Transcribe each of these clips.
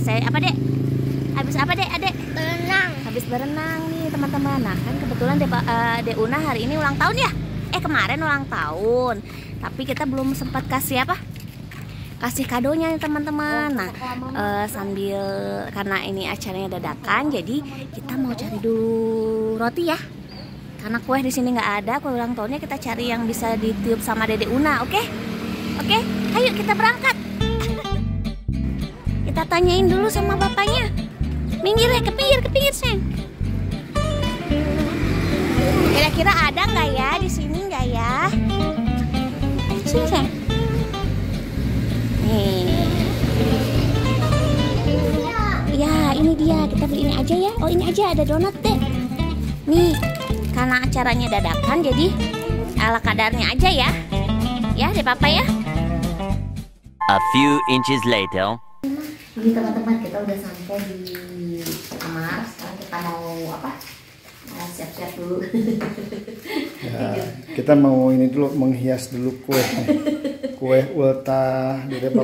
selesai apa dek? Habis apa dek adek? Berenang. Habis berenang nih teman-teman. Nah kan kebetulan Dek Una hari ini ulang tahun ya. Kemarin ulang tahun. Tapi kita belum sempat kasih apa? Kasih kadonya nih teman-teman. Nah sambil karena ini acaranya dadakan, jadi kita mau cari dulu roti ya. Karena kue di sini nggak ada, kue ulang tahunnya kita cari yang bisa ditiup sama Dede Una, oke? Oke, ayo kita berangkat. Kita tanyain dulu sama bapaknya. Minggir ya, ke pinggir Seng. Kira-kira ada nggak ya di sini nggak ya? Sini Seng. Nih. Ya ini dia, kita beli ini aja ya. Oh ini aja ada donat deh. Nih, karena acaranya dadakan jadi ala kadarnya aja ya. Ya deh papa ya. A few inches later. Ini teman-teman kita udah sampai di kamar. Sekarang kita mau apa? Siap-siap dulu. Ya, kita mau ini dulu menghias dulu kue. Kue ulta Dede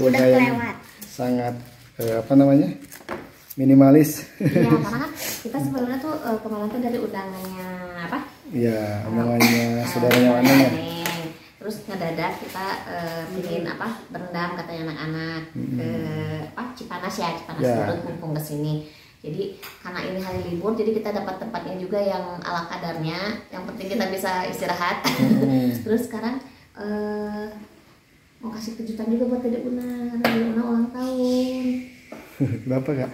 Una yang sangat apa namanya? Minimalis. Iya, karena kan kita sebenarnya tuh kemarin tuh dari undangannya apa? Iya, undangannya saudaranya Waneng. Terus ngedadak kita bikin apa? Berendam katanya anak-anak ke Cipanas ya, Garut mumpung kesini. Jadi karena ini hari libur, jadi kita dapat tempatnya juga yang ala kadarnya. Yang penting kita bisa istirahat. Terus sekarang mau kasih kejutan juga buat Dede Una, karena Dede Una ulang tahun. Kenapa kak?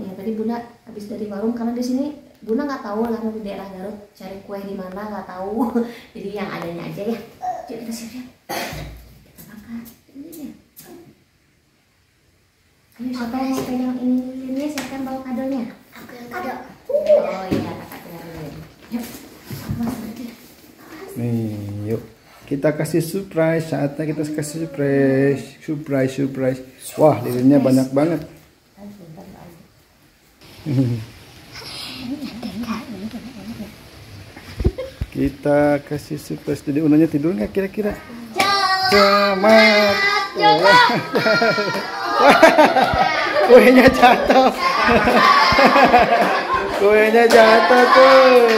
Ya tadi Bunda habis dari warung, karena di sini Bunda nggak tahu lah di daerah Garut cari kue di mana, nggak tahu. Jadi yang adanya aja ya. Jadi kita siap-siap. Kita makan ini ya. Ayo siapa yang mau pegang ini? Siapa yang bawa kadonya? Aku yang kado. Oh iya, kakak pegang. Yuk, sama aja. Nih, yuk. Kita kasih surprise, saatnya kita kasih surprise. Wah, lilin banyak banget. Kita kasih surprise. Jadi Unanya tidur nggak kira-kira? Selamat. Kuenya jatuh. Kuenya jatuh tuh.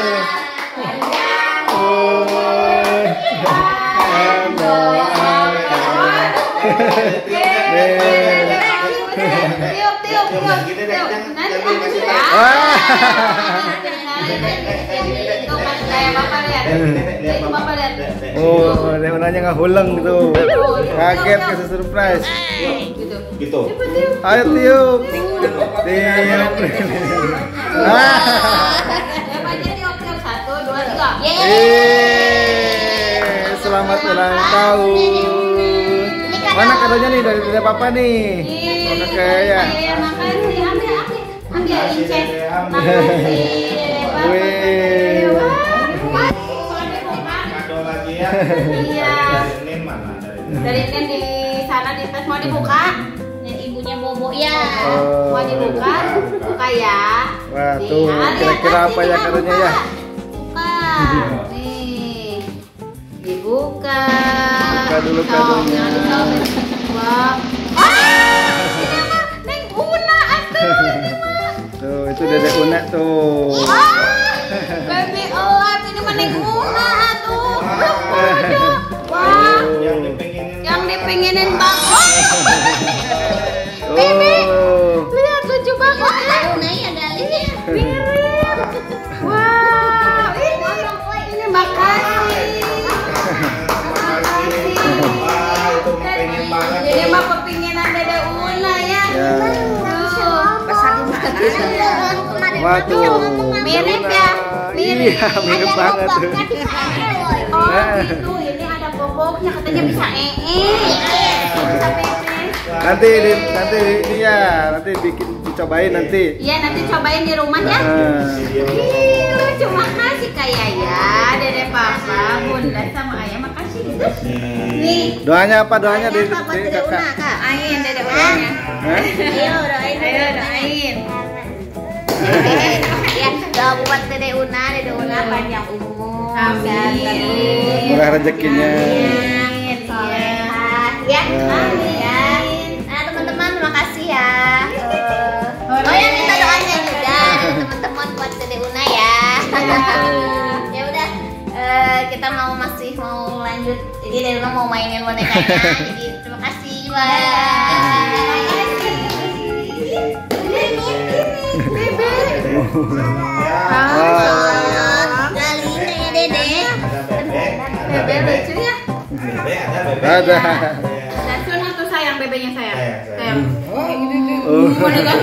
Oh, dia nanya nggak hulang gitu. Kaget kasih surprise. Gitu. Ayo tiup. Tiup. Selamat ulang tahun. Mana kadonya nih dari Dede Papa nih? Oke ya. Ambil incet. Iya. Dari Nen di sana di tes mau dibuka. Dan ibunya Bobo ya. Mau dibuka, buka ya. Wah tuh, kira-kira apa ya kadonya ya? Buka. Nih. Dibuka. Buka dulu kadonya. Wah. Ini mah Neng Una atuh. Tuh, itu Dede Una tuh. Baby Elat ini mah Neng Una atuh. Wah. Yang dipenginin Bang. Baby. Lihat lucu banget. Una ya dalilnya. Wah, ini makasih. Jadi mah kepinginan Dede Una ya. Waduh, mirip ya. Iya, mirip banget. Oh gitu, ini ada boboknya katanya bisa bisa pepes. Nanti nanti bikin dicobain nanti. Iya nanti cobain di rumah ya. Lucu, makasih kayak ya Dede Papa, Bunda sama Ayah, makasih gitu. Nih. Doanya apa? Doanya di Dede Una, Kak. Ain Dede Una. Ayo doain. Ya, doa buat Dede Una panjang umur. Amin. Murah rezekinya. Amin. Solehah ya. Amin ya. Jadi Dede mau mainin bonekanya. Jadi terima kasih, bye. Galina ya Dede. Bebe lucu ya. Ada. Dan Sun atau sayang bebenya sayang? Sayang. Oh, Oh. boneka